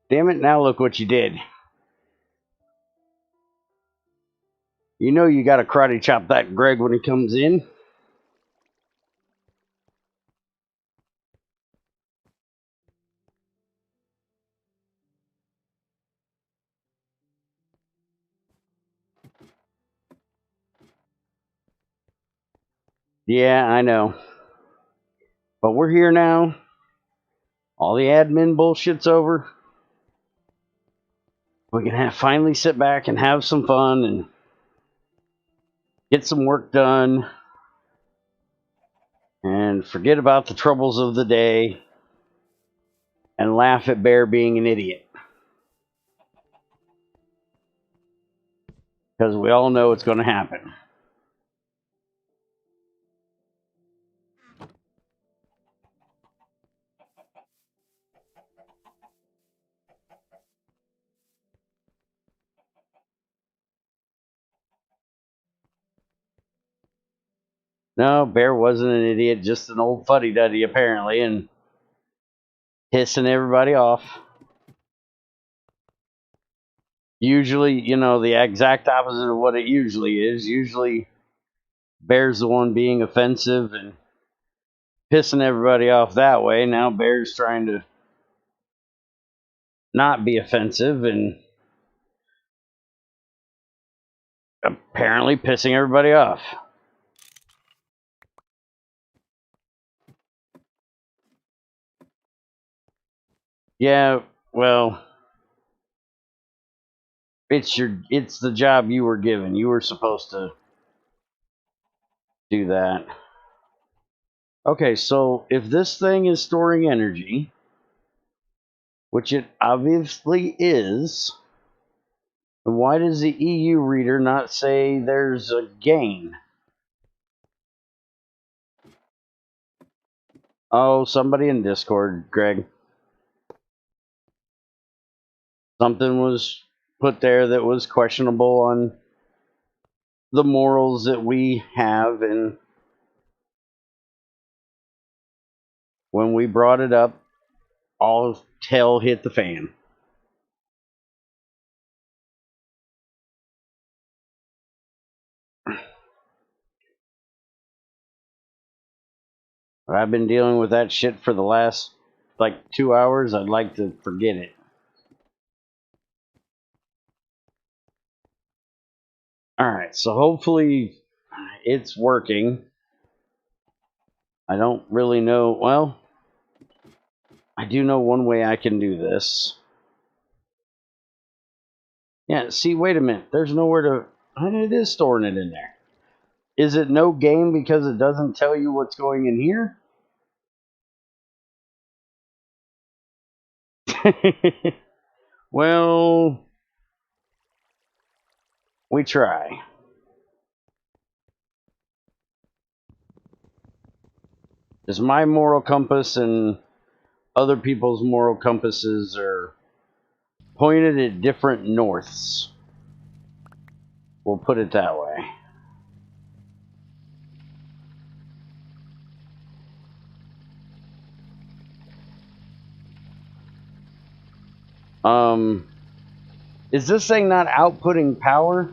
Damn it, now look what you did. You know you gotta karate chop that Greg when he comes in. Yeah, I know. But we're here now. All the admin bullshit's over. We can finally sit back and have some fun and get some work done and forget about the troubles of the day and laugh at Bear being an idiot. Because we all know it's going to happen. No, Bear wasn't an idiot, just an old fuddy-duddy apparently, and pissing everybody off. Usually, you know, the exact opposite of what it usually is. Usually, Bear's the one being offensive and pissing everybody off that way. Now Bear's trying to not be offensive and apparently pissing everybody off. Yeah, well, it's the job you were given. You were supposed to do that. Okay, so if this thing is storing energy, which it obviously is, then why does the EU reader not say there's a gain? Oh, somebody in Discord, Greg. Something was put there that was questionable on the morals that we have, and when we brought it up, all hell hit the fan. I've been dealing with that shit for the last like 2 hours. I'd like to forget it. Alright, so hopefully it's working. I don't really know. Well, I do know one way I can do this. Yeah, see, wait a minute. There's nowhere to... It is storing it in there. Is it no game because it doesn't tell you what's going in here? Well, we try. Because my moral compass and other people's moral compasses are pointed at different norths. We'll put it that way. Is this thing not outputting power?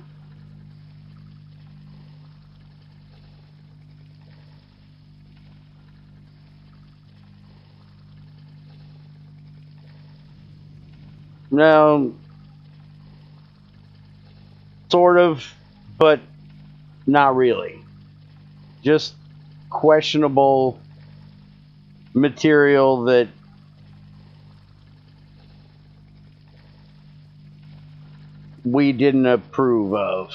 No, sort of, but not really. Just questionable material that we didn't approve of.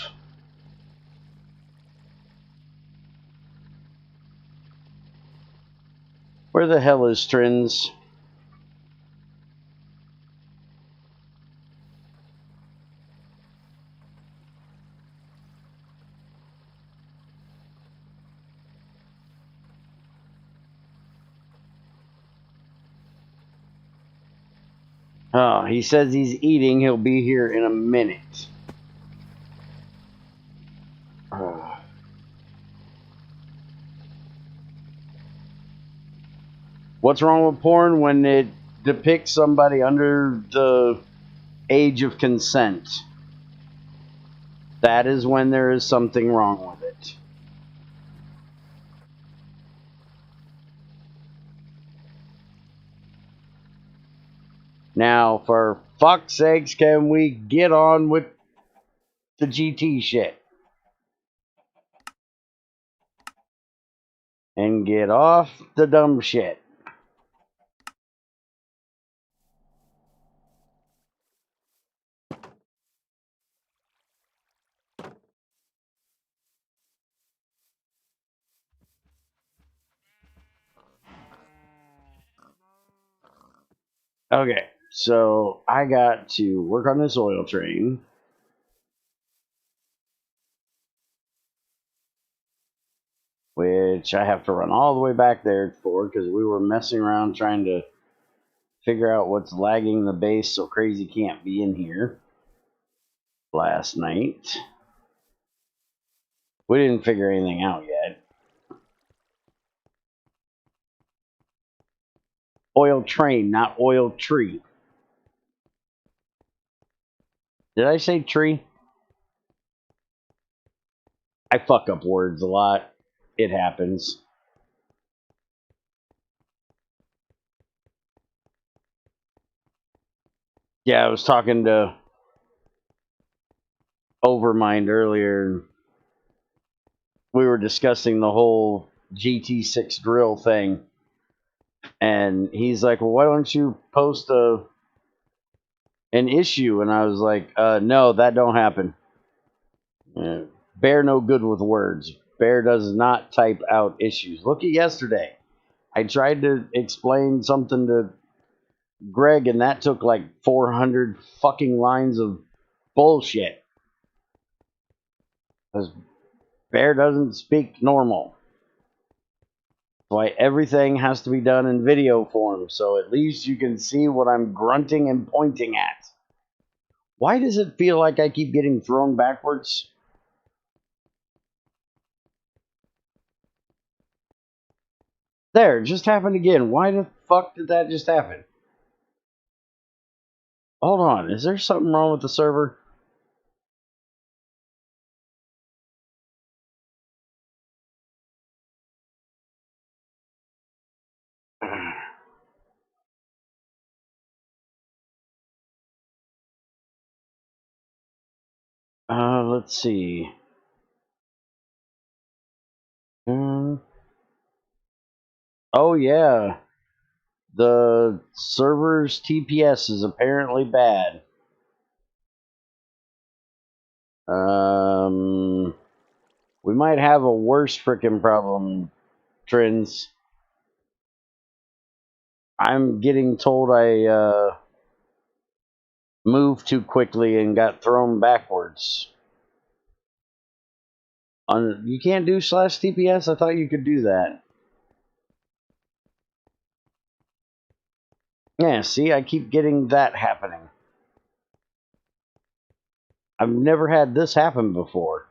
Where the hell is Trins? Oh, he says he's eating. He'll be here in a minute. What's wrong with porn when it depicts somebody under the age of consent? That is when there is something wrong with it. Now, for fuck's sakes, can we get on with the GT shit? And get off the dumb shit. Okay, so I got to work on this oil train. Which I have to run all the way back there for because we were messing around trying to figure out what's lagging the base so Crazy can't be in here last night. We didn't figure anything out yet. Oil train, not oil tree. Did I say tree? I fuck up words a lot. It happens. Yeah, I was talking to Overmind earlier. We were discussing the whole GT6 drill thing. And he's like, well, why don't you post an issue? And I was like, no, that don't happen. Bear no good with words. Bear does not type out issues. Look at yesterday. I tried to explain something to Greg, and that took like 400 fucking lines of bullshit. Because Bear doesn't speak normal. That's why everything has to be done in video form, so at least you can see what I'm grunting and pointing at. Why does it feel like I keep getting thrown backwards? There, it just happened again. Why the fuck did that just happen? Hold on, is there something wrong with the server? Let's see. Oh yeah, the server's TPS is apparently bad. We might have a worse frickin' problem, Trends. I'm getting told I moved too quickly and got thrown backwards. You can't do /TPS? I thought you could do that. Yeah, see, I keep getting that happening. I've never had this happen before.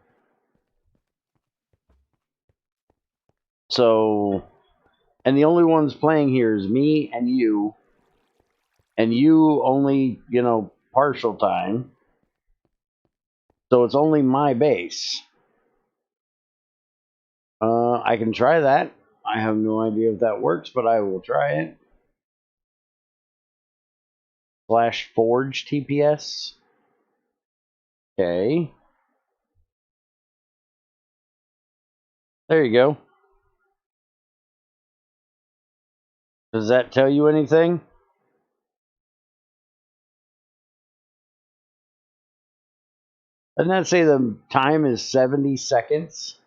So, and the only ones playing here is me and you only, partial time. So it's only my base. I can try that. I have no idea if that works, but I will try it. /Forge TPS. Okay. There you go. Does that tell you anything? Doesn't that say the time is 70 seconds?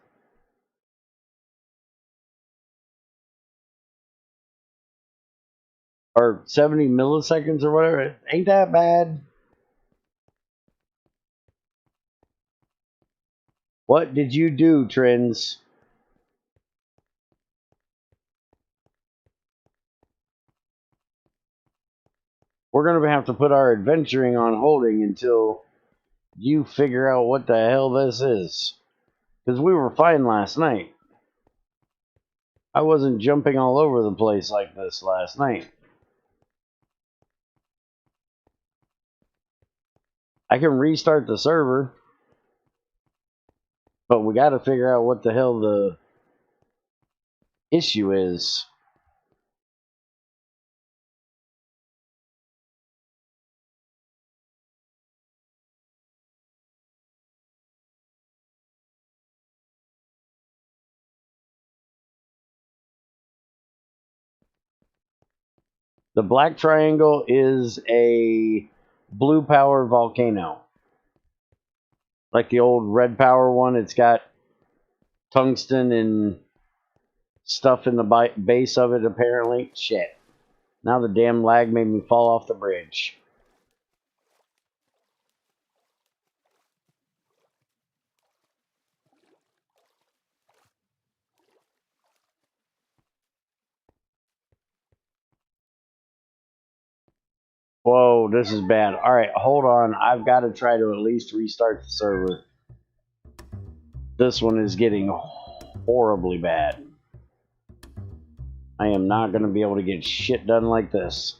Or 70 milliseconds or whatever? Ain't that bad? What did you do, Trends? We're going to have to put our adventuring on holding until you figure out what the hell this is. Because we were fine last night. I wasn't jumping all over the place like this last night. I can restart the server, but we got to figure out what the hell the issue is. The black triangle is a blue power volcano. Like the old red power one, it's got tungsten and stuff in the base of it, apparently. Shit. Now the damn lag made me fall off the bridge. Whoa, this is bad. Alright, hold on. I've got to try to at least restart the server. This one is getting horribly bad. I am not going to be able to get shit done like this.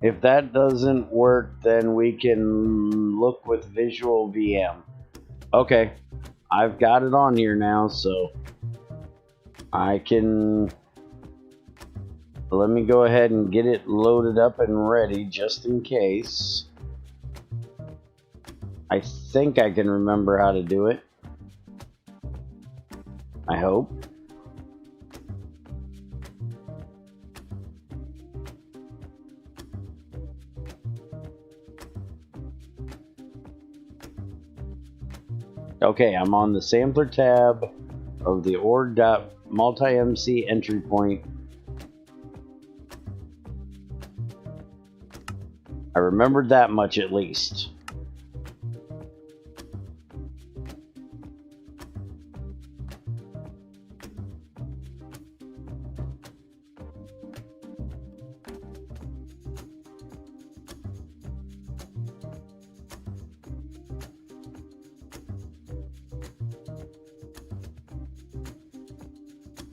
If that doesn't work, then we can look with visual VM. Okay, I've got it on here now, so I can... Let me go ahead and get it loaded up and ready just in case. I think I can remember how to do it. I hope. Okay, I'm on the sampler tab of the org.multi-MC entry point. I remembered that much at least.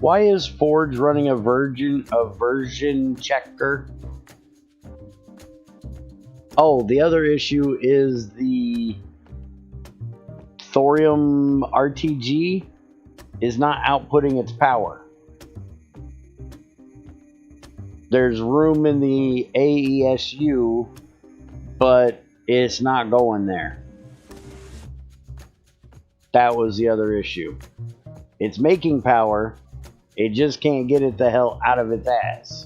Why is Forge running a version checker? Oh, the other issue is the thorium RTG is not outputting its power. There's room in the AESU, but it's not going there. That was the other issue. It's making power, it just can't get it the hell out of its ass.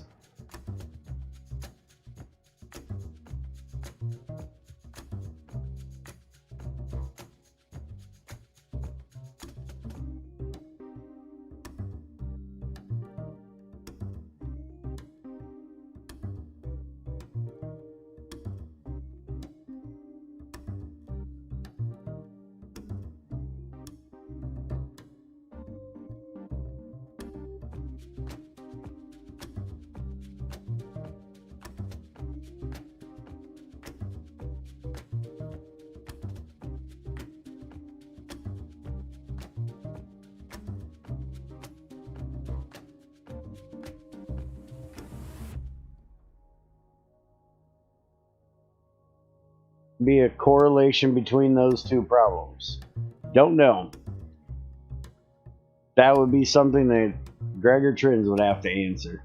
Be a correlation between those two problems? Don't know. That would be something that Greg or Trins would have to answer.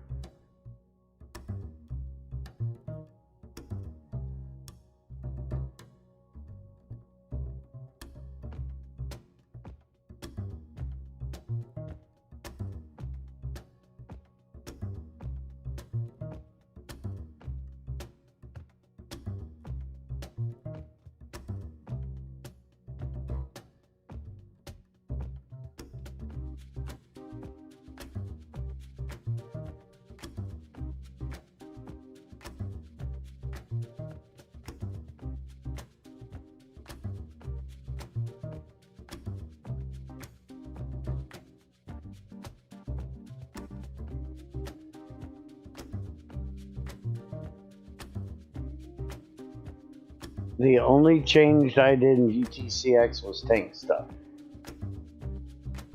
The only change I did in GTCX was tank stuff.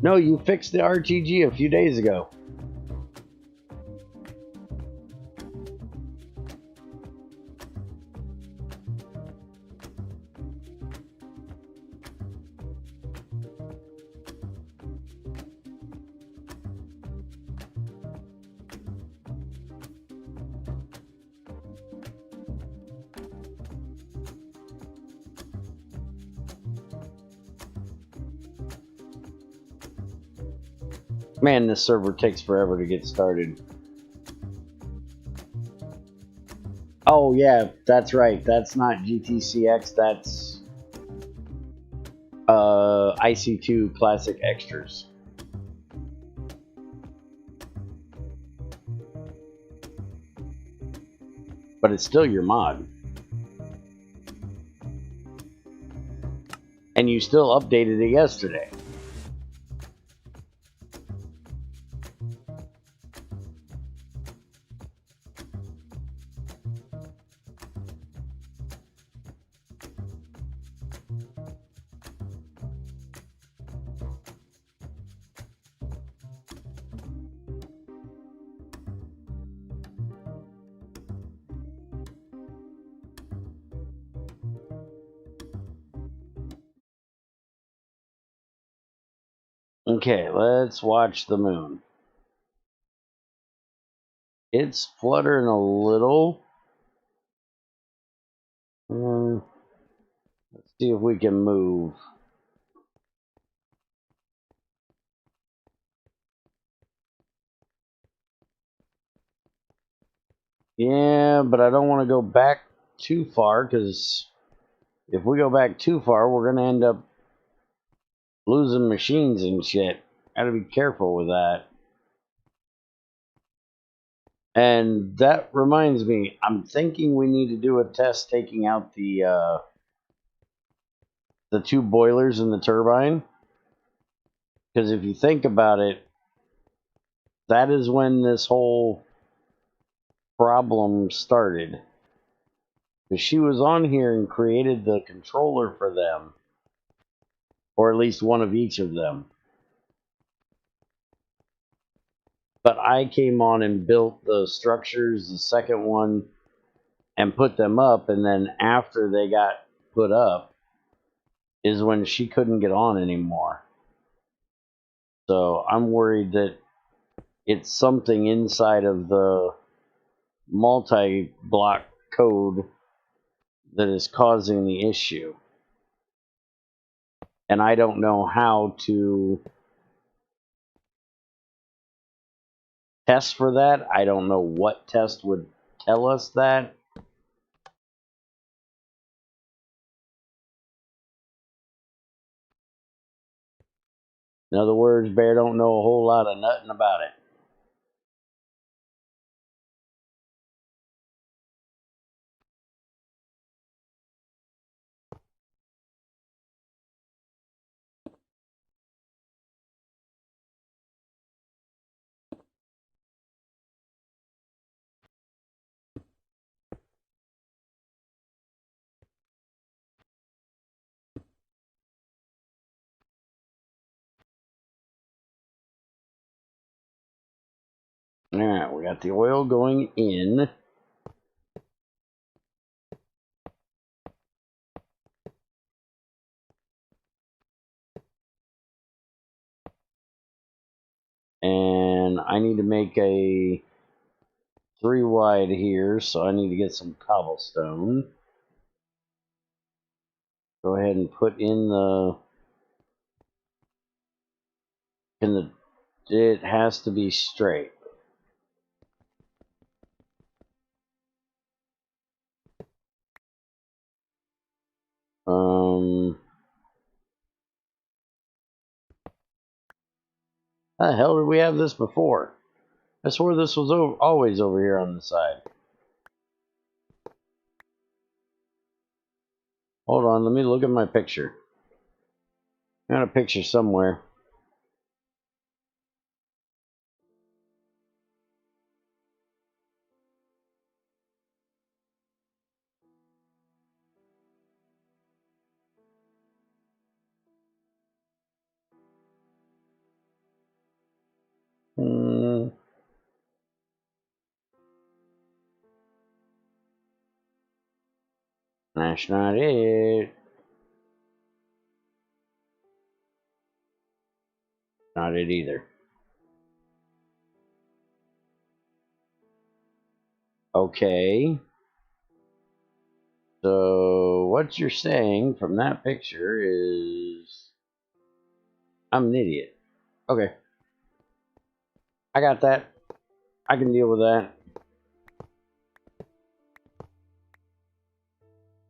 No, you fixed the RTG a few days ago. Man, this server takes forever to get started. Oh yeah, that's right. That's not GTCX, that's IC2 Classic Extras. But it's still your mod. And you still updated it yesterday. Okay, let's watch the moon. It's fluttering a little. Let's see if we can move. Yeah, but I don't want to go back too far, because if we go back too far, we're going to end up losing machines and shit. Gotta be careful with that. And that reminds me, I'm thinking we need to do a test taking out the two boilers in the turbine. Because if you think about it, that is when this whole problem started. Because she was on here and created the controller for them. Or at least one of each of them. But I came on and built the structures, the second one, and put them up. And then after they got put up is when she couldn't get on anymore. So I'm worried that it's something inside of the multi-block code that is causing the issue. And I don't know how to test for that. I don't know what test would tell us that. In other words, Bear don't know a whole lot of nothing about it. Alright, we got the oil going in. And I need to make a 3 wide here, so I need to get some cobblestone. Go ahead and put in the... It has to be straight. How the hell did we have this before? I swore this was always over here on the side. Hold on, let me look at my picture. I got a picture somewhere. That's not it. Not it either. Okay. So, what you're saying from that picture is... I'm an idiot. Okay. I got that. I can deal with that.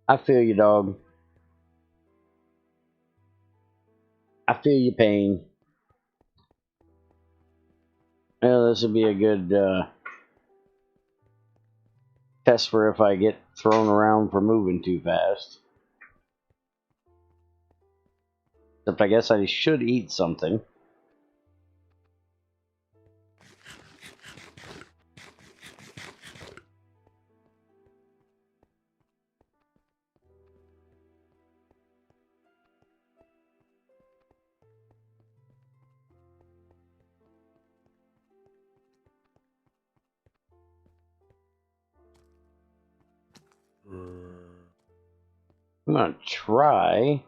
I feel you, dog. I feel your pain. Well, this would be a good test for if I get thrown around for moving too fast. Except I guess I should eat something. I'm gonna try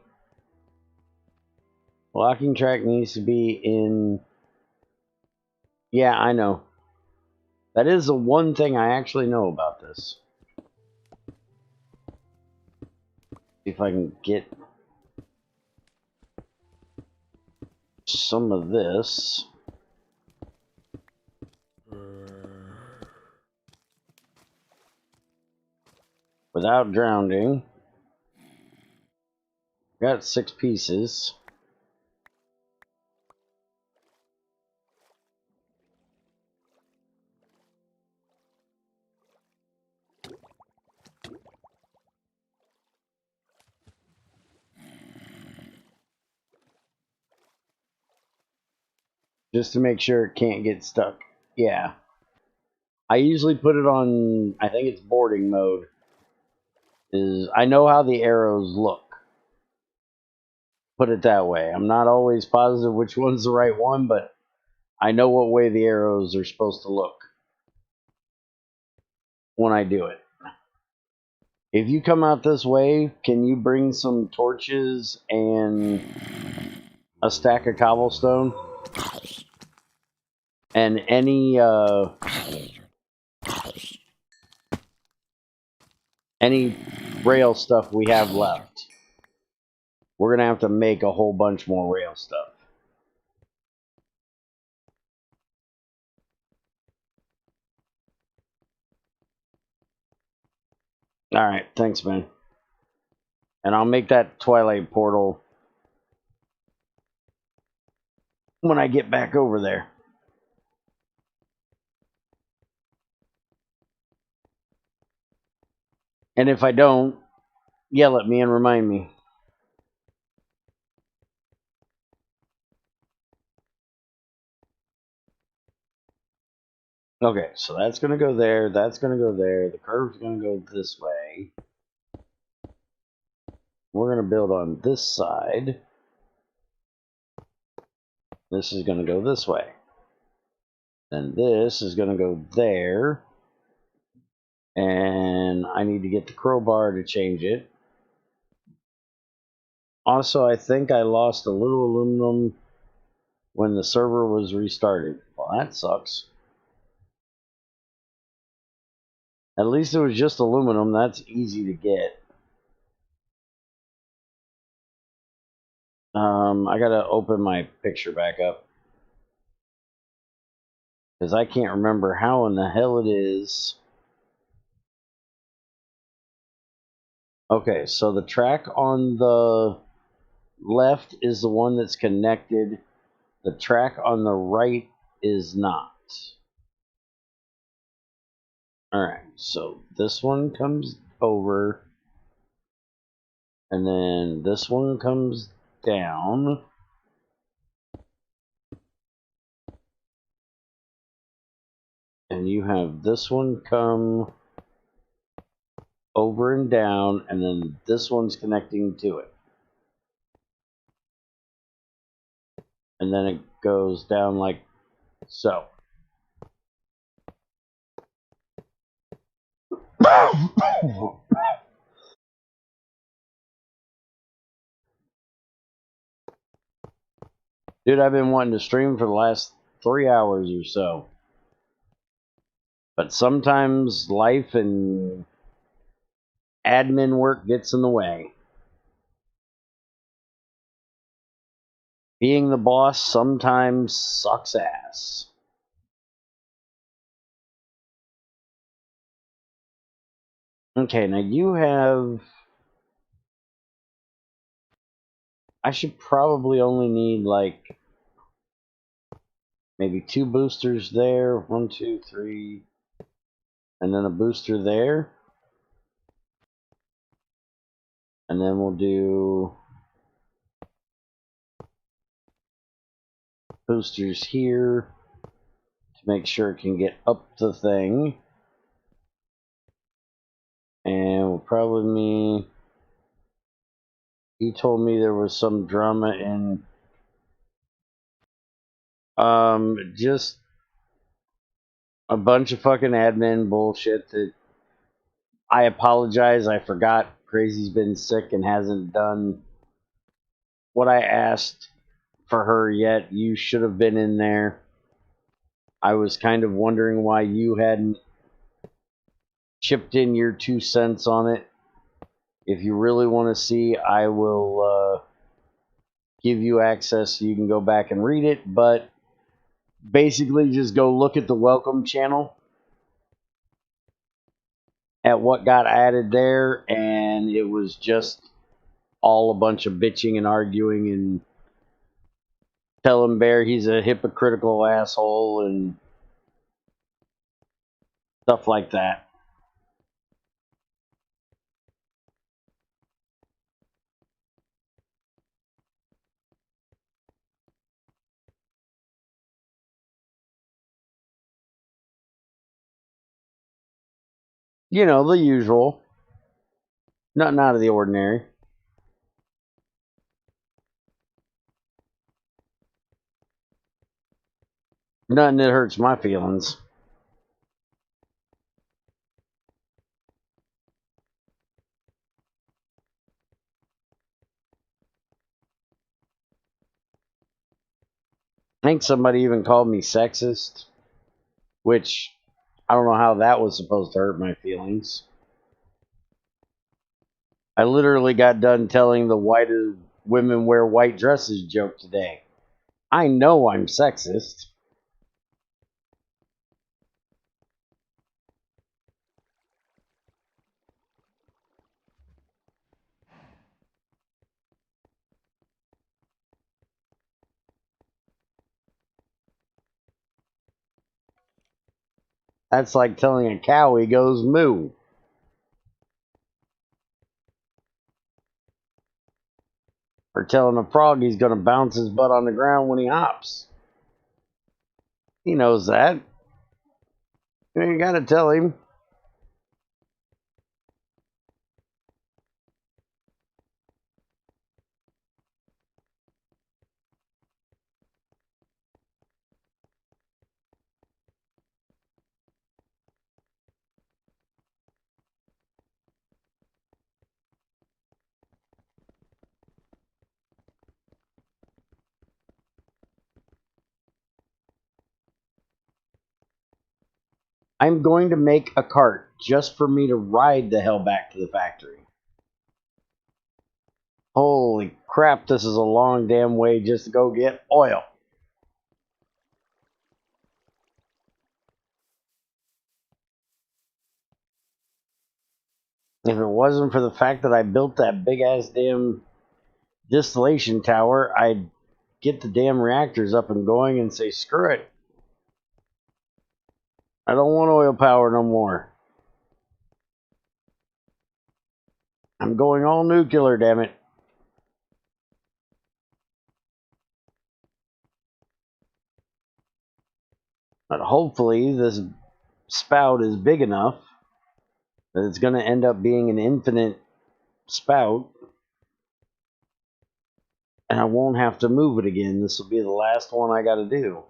Locking track needs to be in... Yeah, I know. That is the one thing I actually know about this. See if I can get some of this without drowning. Got 6 pieces. Just to make sure it can't get stuck. Yeah. I usually put it on, I think it's boarding mode. I know how the arrows look. Put it that way. I'm not always positive which one's the right one, but I know what way the arrows are supposed to look when I do it. If you come out this way, can you bring some torches and a stack of cobblestone? And any rail stuff we have left. We're gonna have to make a whole bunch more rail stuff. Alright, thanks, man. And I'll make that Twilight portal when I get back over there. And if I don't, yell at me and remind me. Okay, so that's going to go there, that's going to go there, the curve's going to go this way. We're going to build on this side. This is going to go this way. And this is going to go there. And I need to get the crowbar to change it. Also, I think I lost a little aluminum when the server was restarted. Well, that sucks. At least it was just aluminum. That's easy to get. I gotta open my picture back up. Because I can't remember how in the hell it is. Okay, so the track on the left is the one that's connected. The track on the right is not. Alright, so this one comes over. And then this one comes down. And you have this one come over and down, and then this one's connecting to it. And then it goes down like so. Dude, I've been wanting to stream for the last 3 hours or so. But sometimes life and admin work gets in the way. Being the boss sometimes sucks ass. Okay, now you have... I should probably only need like maybe 2 boosters there. 1, 2, 3. And then a booster there. And then we'll do boosters here to make sure it can get up the thing. And we'll probably he told me there was some drama in just a bunch of fucking admin bullshit that I apologize, I forgot. Crazy's been sick and hasn't done what I asked. for her yet. You should have been in there. I was kind of wondering why you hadn't chipped in your 2 cents on it. If you really want to see, I will give you access so you can go back and read it. But basically, just go look at the welcome channel at what got added there, and it was just all a bunch of bitching and arguing and telling Bear he's a hypocritical asshole and stuff like that. You know, the usual. Nothing out of the ordinary. Nothing that hurts my feelings. I think somebody even called me sexist, which I don't know how that was supposed to hurt my feelings. I literally got done telling the whiter women wear white dresses joke today. I know I'm sexist. That's like telling a cow he goes moo. Or telling a frog he's going to bounce his butt on the ground when he hops. He knows that. You ain't got to tell him. I'm going to make a cart just for me to ride the hell back to the factory. Holy crap, this is a long damn way just to go get oil. If it wasn't for the fact that I built that big ass damn distillation tower, I'd get the damn reactors up and going and say, screw it. I don't want oil power no more. I'm going all nuclear, damn it. But hopefully this spout is big enough that it's going to end up being an infinite spout. And I won't have to move it again. This will be the last one I got to do.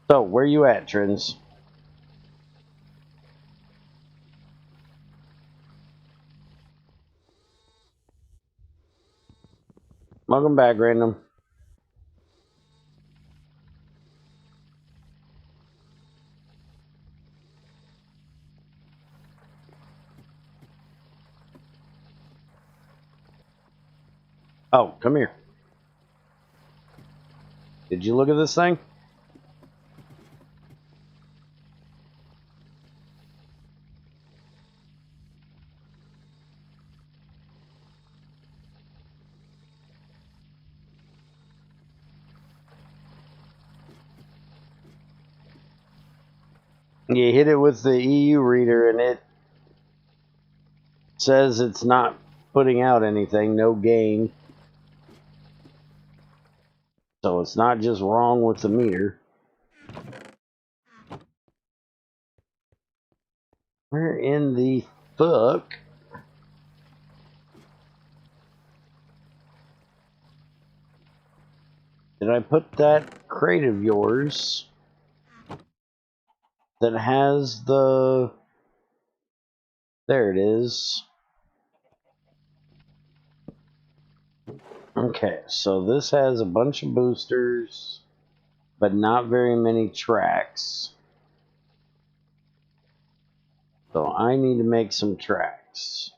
So, where you at, Trins? Welcome back, Random. Oh, come here. Did you look at this thing? You hit it with the EU reader and it says it's not putting out anything, no gain. So it's not just wrong with the meter. Where in the fuck? Did I put that crate of yours that has the... There it is. Okay, so this has a bunch of boosters, but not very many tracks. So I need to make some tracks.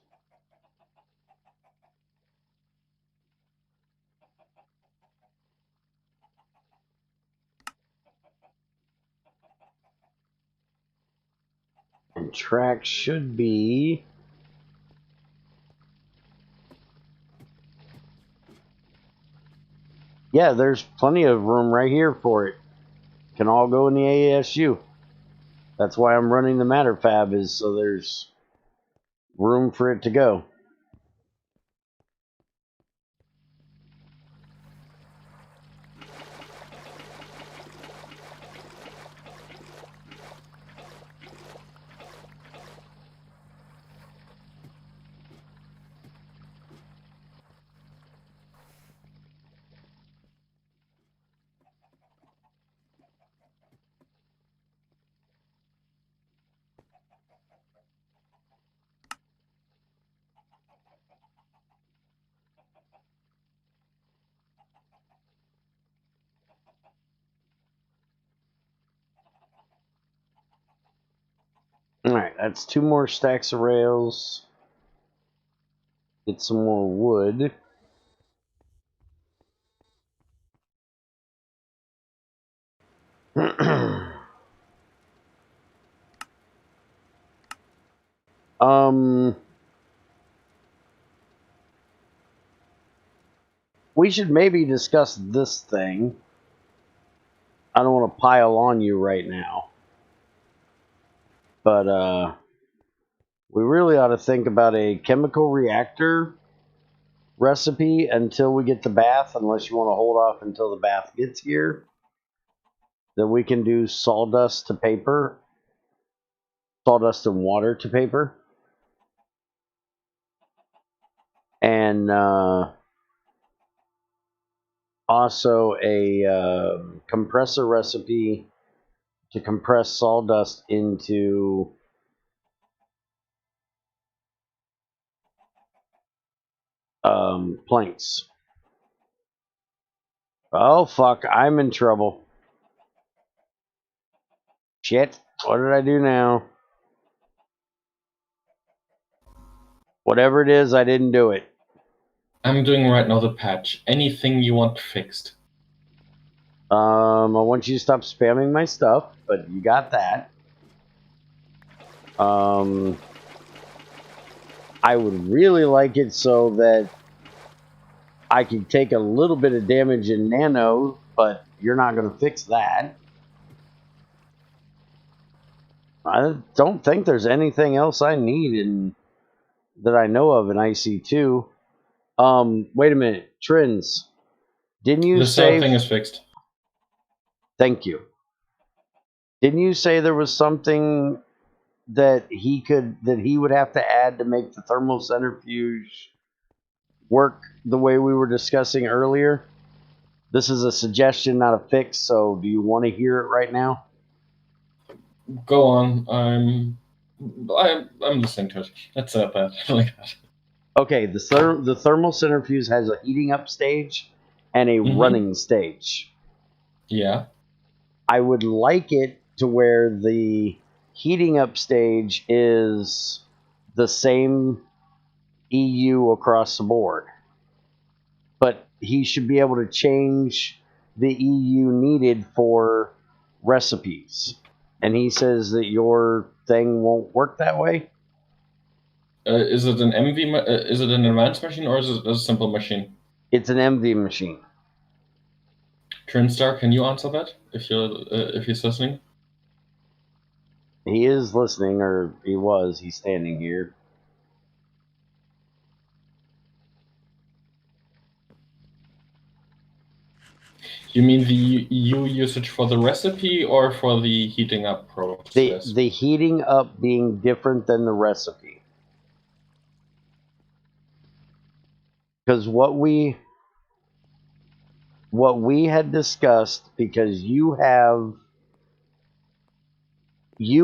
And tracks should be... Yeah, there's plenty of room right here for it. Can all go in the ASU. That's why I'm running the matter fab, is so there's room for it to go. Alright, that's 2 more stacks of rails. Get some more wood. We should maybe discuss this thing. I don't want to pile on you right now. But, we really ought to think about a chemical reactor recipe until we get the bath, unless you want to hold off until the bath gets here. Then we can do sawdust to paper. Sawdust and water to paper. And also a compressor recipe to compress sawdust into planks. Oh fuck, I'm in trouble. Shit, what did I do now? Whatever it is, I didn't do it. I'm doing right now the patch. Anything you want fixed? I want you to stop spamming my stuff, but you got that. I would really like it so that I could take a little bit of damage in nano, but you're not going to fix that. I don't think there's anything else I need in that I know of in IC2. Wait a minute, Trins. Didn't you The cell say? thing is fixed. Thank you. Didn't you say there was something that he would have to add to make the thermal centrifuge work the way we were discussing earlier? This is a suggestion, not a fix. So, do you want to hear it right now? Go on. I'm listening to it. That's not bad. Like that. Okay, the thermal centrifuge has a heating up stage and a running stage. Yeah. I would like it to where the heating up stage is the same EU across the board. But he should be able to change the EU needed for recipes. And he says that your thing won't work that way. Is it an MV? Is it an advanced machine or is it a simple machine? It's an MV machine. Trinstar, can you answer that if he's listening? He is listening, or he was. He's standing here. You mean the EU usage for the recipe or for the heating up process? The heating up being different than the recipe. Because what we had discussed, because you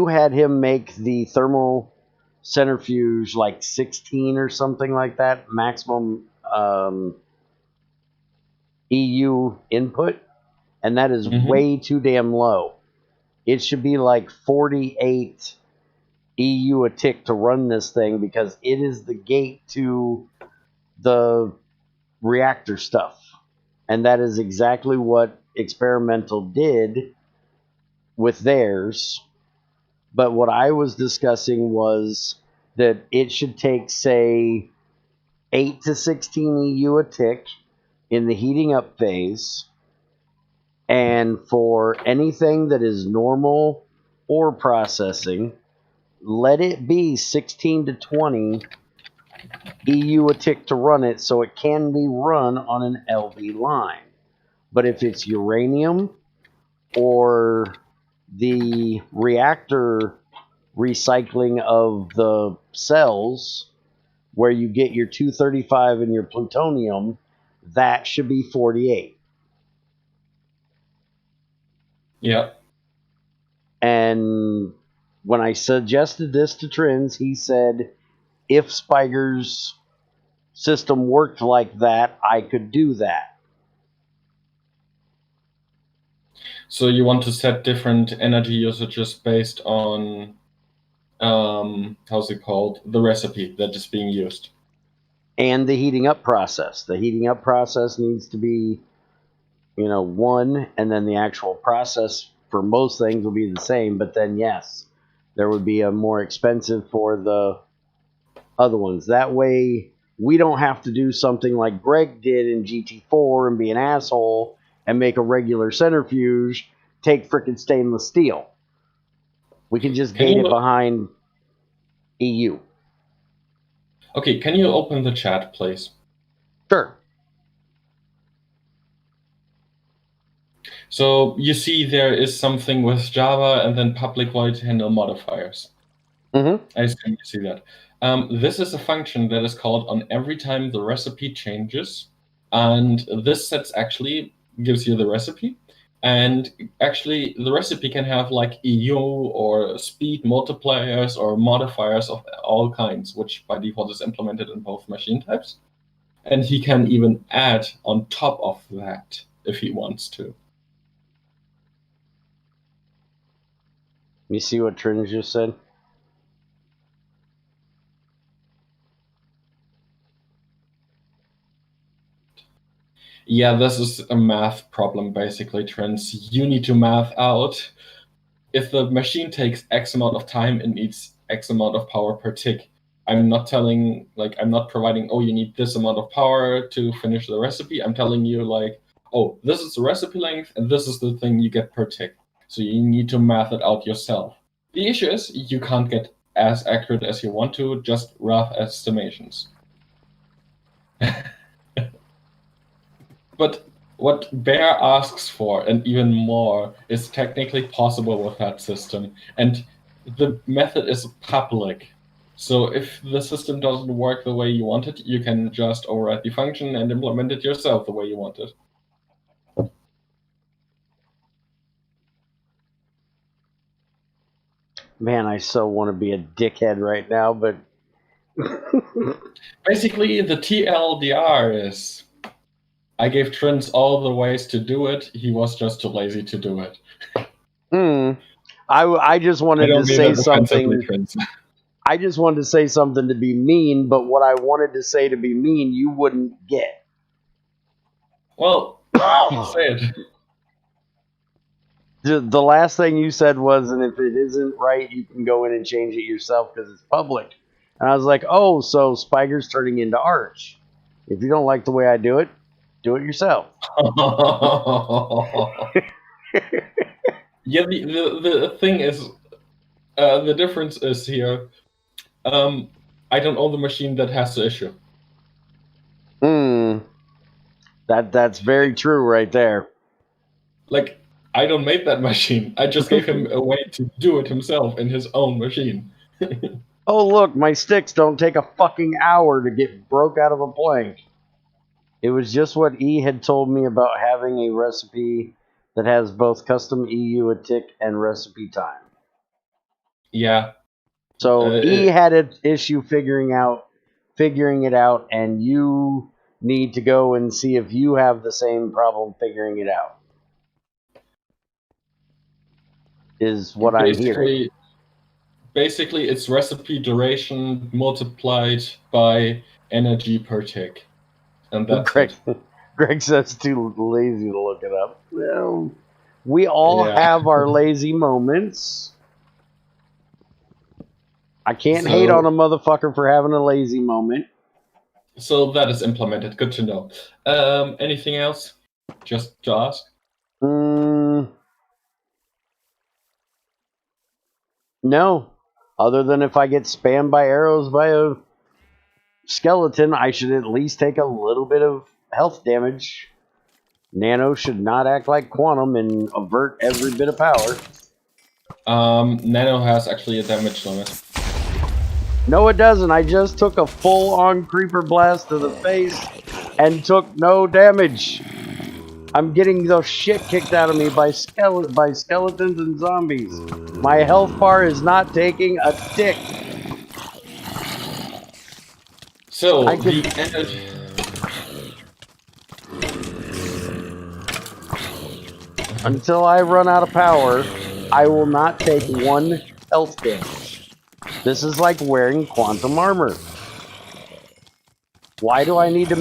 had him make the thermal centrifuge like 16 or something like that, maximum EU input, and that is way too damn low. It should be like 48 EU a tick to run this thing, because it is the gate to the reactor stuff. And that is exactly what Experimental did with theirs. But what I was discussing was that it should take, say, 8 to 16 EU a tick in the heating up phase. And for anything that is normal or processing, let it be 16 to 20 EU a tick to run it, so it can be run on an LV line. But if it's uranium or the reactor recycling of the cells, where you get your 235 and your plutonium, that should be 48. Yeah. And when I suggested this to Trins, he said, if Spiger's system worked like that, I could do that. So you want to set different energy usages based on, how's it called? The recipe that is being used. And the heating up process. The heating up process needs to be, 1, and then the actual process for most things will be the same, but then yes, there would be a more expensive for the other ones. That way we don't have to do something like Greg did in GT4 and be an asshole and make a regular centrifuge take frickin' stainless steel. We can just gate it behind EU. Okay, can you open the chat, please? Sure. So you see there is something with Java and then public void handle modifiers. Mm-hmm. I assume you see that. This is a function that is called on every time the recipe changes. And this actually gives you the recipe. And actually, the recipe can have like EU or speed multipliers or modifiers of all kinds, which by default is implemented in both machine types. And he can even add on top of that if he wants to. You see what Trins just said? Yeah, this is a math problem, basically, Trins. You need to math out. If the machine takes X amount of time, it needs X amount of power per tick. I'm not providing, oh, you need this amount of power to finish the recipe. I'm telling you, like, oh, this is the recipe length, and this is the thing you get per tick. So you need to math it out yourself. The issue is you can't get as accurate as you want to, just rough estimations. But what Bear asks for, and even more, is technically possible with that system. And the method is public. So if the system doesn't work the way you want it, you can just override the function and implement it yourself the way you want it. Man, I so want to be a dickhead right now, but... Basically, the TLDR is... I gave Trins all the ways to do it. He was just too lazy to do it. I just wanted to say something. I just wanted to say something to be mean, but what I wanted to say to be mean, you wouldn't get. Well, say it. The last thing you said was, and if it isn't right, you can go in and change it yourself because it's public. And I was like, oh, so Spiger's turning into Arch. If you don't like the way I do it yourself. Yeah, the thing is, the difference is here, I don't own the machine that has the issue. That's very true right there. Like, I don't make that machine. I just gave him a way to do it himself in his own machine. Oh, look, my sticks don't take a fucking hour to get broke out of a plank. It was just what E had told me about having a recipe that has both custom EU a tick and recipe time. Yeah. So E had an issue figuring it out, and you need to go and see if you have the same problem figuring it out. Is what I'm hearing. Basically, it's recipe duration multiplied by energy per tick. And that's it. Greg says too lazy to look it up. Well, we all Yeah. have our lazy moments. I can't hate on a motherfucker for having a lazy moment. So that is implemented. Good to know. Anything else? Just to ask? No. Other than if I get spammed by arrows by a skeleton, I should at least take a little bit of health damage. Nano should not act like Quantum and avert every bit of power. Nano has actually a damage limit. No, it doesn't. I just took a full-on creeper blast to the face and took no damage. I'm getting the shit kicked out of me by skeletons and zombies. My health bar is not taking a tick. So, the energy... Until I run out of power, I will not take one health damage. This is like wearing quantum armor. Why do I need to